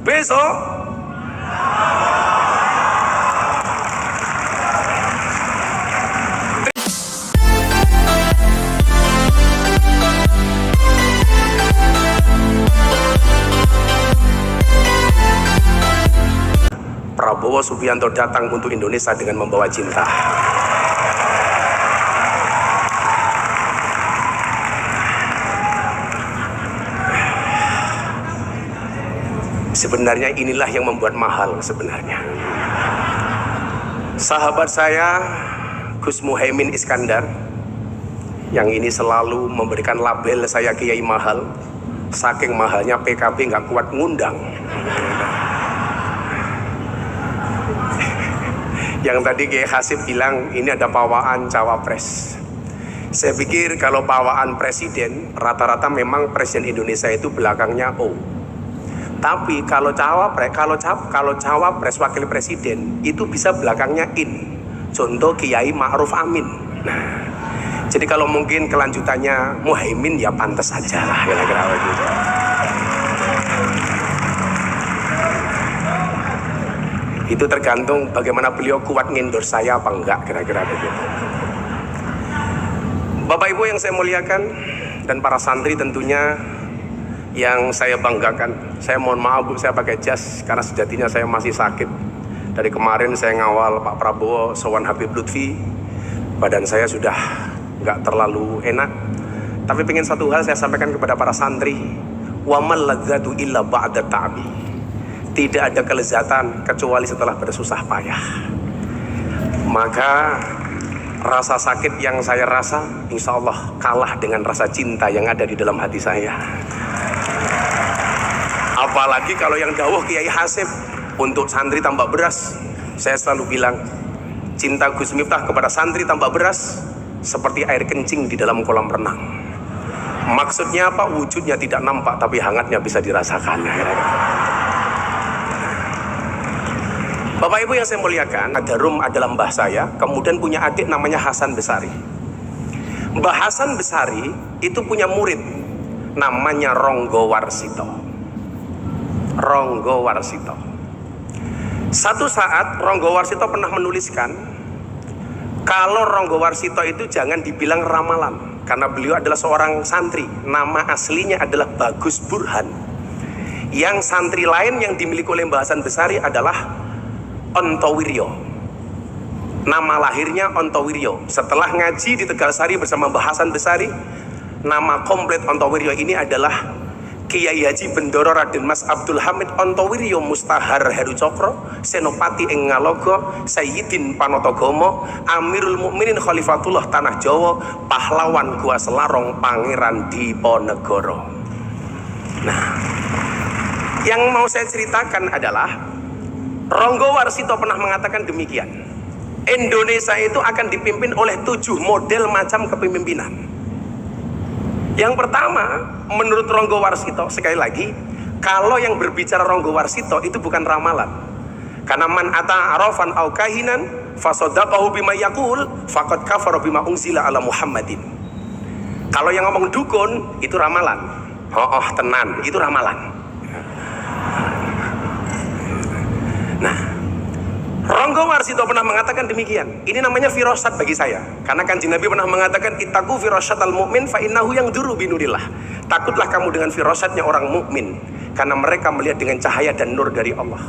Besok Prabowo Subianto datang untuk Indonesia dengan membawa cinta. Sebenarnya inilah yang membuat mahal sebenarnya. Sahabat saya Gus Muhaimin Iskandar yang ini selalu memberikan label saya Kiai Mahal. Saking mahalnya PKB nggak kuat ngundang. Yang tadi Kiai Hasib bilang ini ada pawaan cawapres. Saya pikir kalau pawaan presiden rata-rata memang presiden Indonesia itu belakangnya O. Tapi kalau cawapres wakil presiden itu bisa belakangnya in. Contoh Kiai Ma'ruf Amin. Nah, jadi kalau mungkin kelanjutannya Muhaimin ya pantas saja lah kira-kira begitu. Itu tergantung bagaimana beliau kuat ngendorse saya apa enggak kira-kira begitu. Bapak Ibu yang saya muliakan dan para santri tentunya yang saya banggakan. Saya mohon maaf Bu, saya pakai jas karena sejatinya saya masih sakit. Dari kemarin saya ngawal Pak Prabowo sowan Habib Lutfi, badan saya sudah nggak terlalu enak. Tapi pengen satu hal saya sampaikan kepada para santri, wa mal ladzatu illa ba'da ta'bi. Tidak ada kelezatan kecuali setelah bersusah payah. Maka rasa sakit yang saya rasa insya Allah kalah dengan rasa cinta yang ada di dalam hati saya. Apalagi kalau yang dawuh Kiai Hasib untuk santri tambah beras. Saya selalu bilang cinta Gus Miftah kepada santri tambah beras seperti air kencing di dalam kolam renang. Maksudnya apa? Wujudnya tidak nampak tapi hangatnya bisa dirasakan. Bapak Ibu yang saya muliakan, ada Rum adalah mbah saya, kemudian punya adik namanya Hasan Besari. Mbah Hasan Besari itu punya murid namanya Ronggo Warsito. Ronggo Warsito. Satu saat Ronggo Warsito pernah menuliskan, kalau Ronggo Warsito itu jangan dibilang ramalan, karena beliau adalah seorang santri. Nama aslinya adalah Bagus Burhan. Yang santri lain yang dimiliki oleh Mbah Hasan Besari adalah Ontowiryo. Nama lahirnya Ontowiryo. Setelah ngaji di Tegalsari bersama Mbah Hasan Besari, nama komplit Ontowiryo ini adalah Kiai Haji Bendoro Raden Mas Abdul Hamid Ontowiryo Mustahar Heru Cokro Senopati ing Ngalogo Sayyidin Panotogomo Amirul Mukminin Khalifatullah Tanah Jawa Pahlawan Gua Selarong Pangeran Diponegoro. Nah, yang mau saya ceritakan adalah Ronggo Warsito pernah mengatakan demikian. Indonesia itu akan dipimpin oleh 7 model macam kepemimpinan. Yang pertama, menurut Ronggo Warsito, sekali lagi, kalau yang berbicara Ronggo Warsito itu bukan ramalan. Karena man ata arafan au kahinan fasodaqahu bima yaqul faqad kafara bima unzila ala Muhammadin. Kalau yang ngomong dukun itu ramalan. Oh tenan, itu ramalan. Nah, Ronggo Warsito pernah mengatakan demikian. Ini namanya firasat bagi saya. Karena Kanjeng Nabi pernah mengatakan ittaqu firasyatal mu'min fa innahu yangduru binurillah. Takutlah kamu dengan firasatnya orang mukmin, karena mereka melihat dengan cahaya dan nur dari Allah.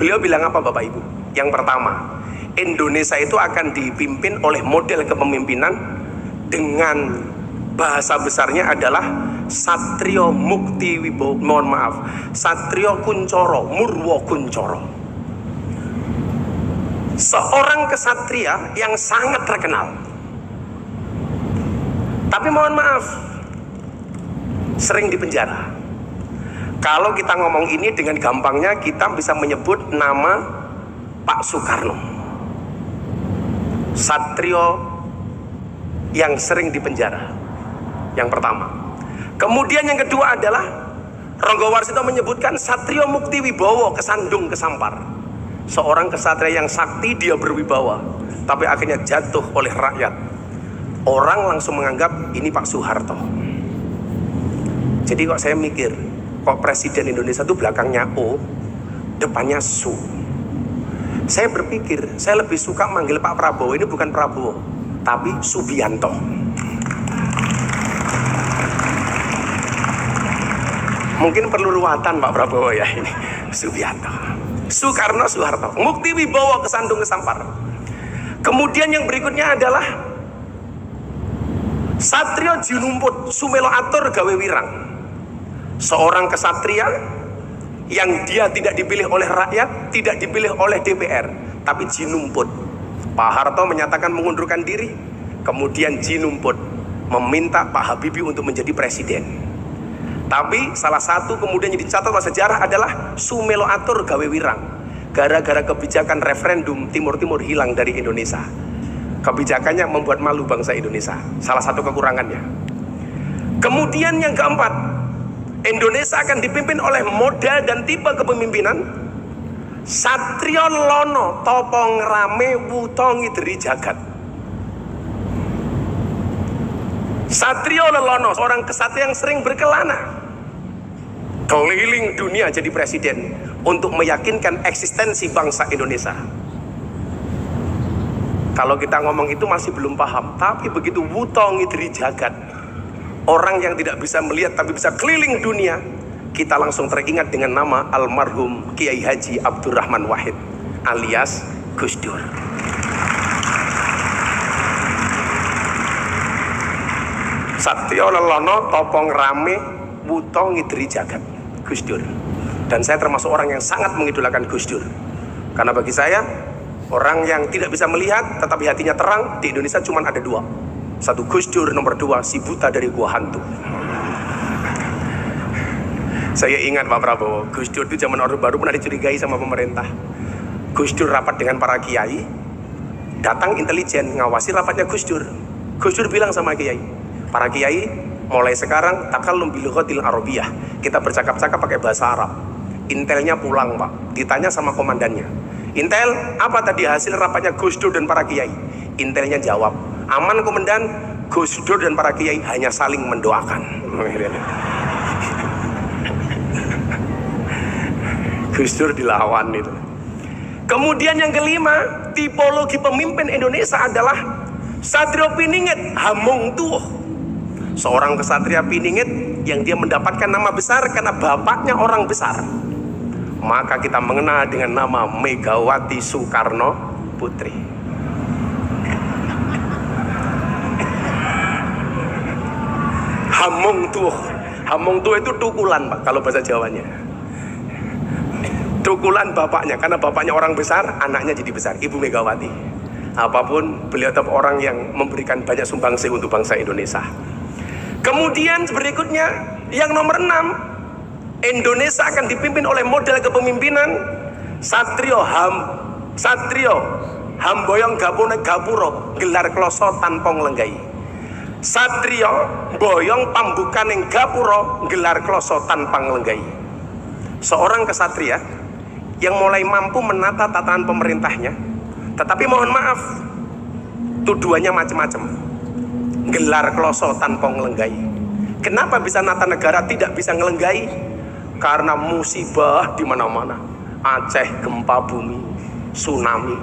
Beliau bilang apa Bapak Ibu? Yang pertama, Indonesia itu akan dipimpin oleh model kepemimpinan dengan bahasa besarnya adalah Satrio Mukti Wibowo, Satrio Kuncoro, Murwo Kuncoro. Seorang kesatria yang sangat terkenal. Tapi mohon maaf, sering dipenjara. Kalau kita ngomong ini dengan gampangnya kita bisa menyebut nama Pak Soekarno. Satrio yang sering dipenjara. Yang pertama. Kemudian yang kedua adalah Ronggo Warsito menyebutkan Satrio Mukti Wibowo, kesandung kesampar. Seorang kesatria yang sakti, dia berwibawa, tapi akhirnya jatuh oleh rakyat. Orang langsung menganggap ini Pak Soeharto. Jadi kok saya mikir, Kok presiden Indonesia itu belakangnya O, depannya Su. Saya berpikir, saya lebih suka manggil Pak Prabowo ini bukan Prabowo, tapi Subianto. Mungkin perlu ruatan Pak Prabowo ya ini. Subianto, Soekarno, Soeharto, Mukti Wibowo, Kesandung, Kesampar. Kemudian yang berikutnya adalah Satrio Jinumput, Sumelo Atur Gawe Wirang. Seorang kesatria yang dia tidak dipilih oleh rakyat, tidak dipilih oleh DPR, tapi Jinumput. Pak Harto menyatakan mengundurkan diri, kemudian Jinumput meminta Pak Habibie untuk menjadi presiden. Tapi salah satu kemudian yang dicatat oleh sejarah adalah Sumelo Atur Gawe Wirang. Gara-gara kebijakan referendum, Timur Timur hilang dari Indonesia. Kebijakannya membuat malu bangsa Indonesia. Salah satu kekurangannya. Kemudian yang keempat, Indonesia akan dipimpin oleh model dan tipe kepemimpinan Satrio Lono Topong Rame Wutongi Deri Jagat. Satrio Lono, seorang kesatria yang sering berkelana keliling dunia jadi presiden untuk meyakinkan eksistensi bangsa Indonesia. Kalau kita ngomong itu masih belum paham, tapi begitu Wutongi Deri Jagat, orang yang tidak bisa melihat tapi bisa keliling dunia, kita langsung teringat dengan nama almarhum Kiai Haji Abdurrahman Wahid alias Gus Dur. Satrio Lelono Topong Rame Wutongi Deri Jagat, Gus Dur. Dan saya termasuk orang yang sangat mengidolakan Gus Dur, karena bagi saya orang yang tidak bisa melihat tetapi hatinya terang di Indonesia cuma ada dua. Satu Gus Dur, nomor dua si buta dari gua hantu. Saya ingat Pak Prabowo, Gus Dur itu zaman Orde Baru pernah dicurigai sama pemerintah. Gus Dur rapat dengan para kiai, datang intelijen ngawasi rapatnya Gus Dur. Gus Dur bilang sama kiai, para kiai mulai sekarang takallum bil lughatil arabiyah, kita bercakap-cakap pakai bahasa Arab. Intelnya pulang Pak, ditanya sama komandannya, Intel apa tadi hasil rapatnya Gus Dur dan para kiai? Intelnya jawab, aman komandan, Gus Dur dan para kiai hanya saling mendoakan. Gus Dur dilawan itu. Kemudian yang kelima, tipologi pemimpin Indonesia adalah Satrio Piningit Hamung Tuh, seorang kesatria Piningit yang dia mendapatkan nama besar karena bapaknya orang besar. Maka kita mengenal dengan nama Megawati Soekarno Putri. Hamung Tuh itu tukulan Pak kalau bahasa Jawanya. Tukulan bapaknya, karena bapaknya orang besar, anaknya jadi besar, Ibu Megawati. Apapun, beliau tetap orang yang memberikan banyak sumbangsi untuk bangsa Indonesia. Kemudian berikutnya, yang nomor 6, Indonesia akan dipimpin oleh model kepemimpinan Satrio Hamboyong Gapune Gapuro gelar kloso tanpong lenggai. Satrio Boyong Pambukaning Gapuro gelar kloso tanpang lenggai. Seorang kesatria yang mulai mampu menata tatanan pemerintahnya, tetapi mohon maaf, tuduhannya macam-macam. Gelar kloso tanpong lenggai. Kenapa bisa nata negara tidak bisa ngelenggai? Karena musibah di mana-mana. Aceh gempa bumi, tsunami,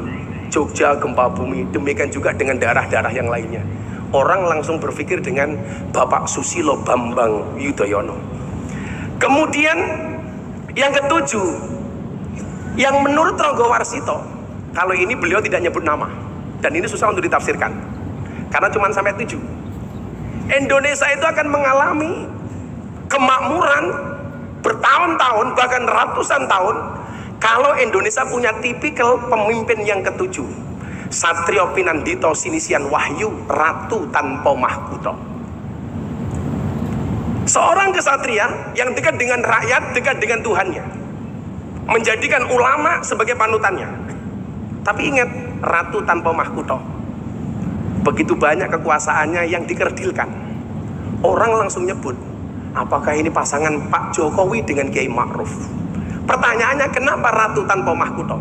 Jogja gempa bumi, demikian juga dengan daerah-daerah yang lainnya. Orang langsung berpikir dengan Bapak Susilo Bambang Yudhoyono. Kemudian yang ketujuh, yang menurut Ronggo Warsito, kalau ini beliau tidak nyebut nama, dan ini susah untuk ditafsirkan, karena cuma sampai 7. Indonesia itu akan mengalami kemakmuran bertahun-tahun, bahkan ratusan tahun, kalau Indonesia punya tipikal pemimpin yang ketujuh. Satrio Pinandito Sinisian Wahyu Ratu Tanpa Mahkota. Seorang kesatria yang dekat dengan rakyat, dekat dengan Tuhannya, menjadikan ulama sebagai panutannya. Tapi ingat, Ratu Tanpa Mahkota. Begitu banyak kekuasaannya yang dikerdilkan. Orang langsung nyebut, apakah ini pasangan Pak Jokowi dengan Kiai Ma'ruf? Pertanyaannya, kenapa Ratu Tanpa Mahkota?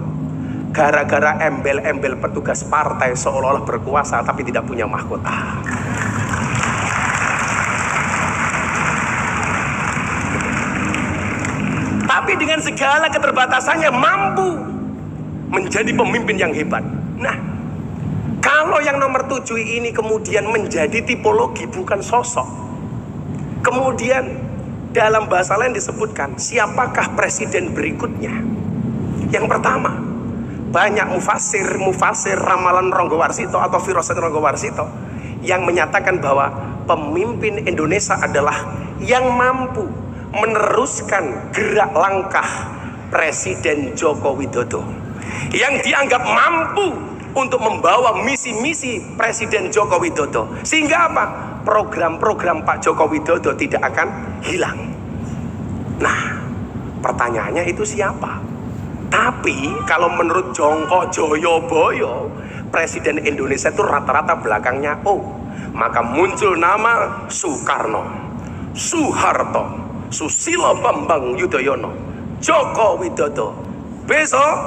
Gara-gara embel-embel petugas partai seolah-olah berkuasa tapi tidak punya mahkota. dengan segala keterbatasannya mampu menjadi pemimpin yang hebat. Nah, kalau yang nomor 7 ini kemudian menjadi tipologi bukan sosok, kemudian dalam bahasa lain disebutkan siapakah presiden berikutnya. Yang pertama, banyak mufasir ramalan Ronggo Warsito atau firasat Ronggo Warsito yang menyatakan bahwa pemimpin Indonesia adalah yang mampu meneruskan gerak langkah Presiden Joko Widodo, yang dianggap mampu untuk membawa misi-misi Presiden Joko Widodo, sehingga apa? Program-program Pak Joko Widodo tidak akan hilang. Nah, pertanyaannya itu siapa? Tapi kalau menurut Jongko Joyoboyo, Presiden Indonesia itu rata-rata belakangnya O. Maka muncul nama Soekarno, Soeharto, Susilo Bambang Yudhoyono, Joko Widodo. Besok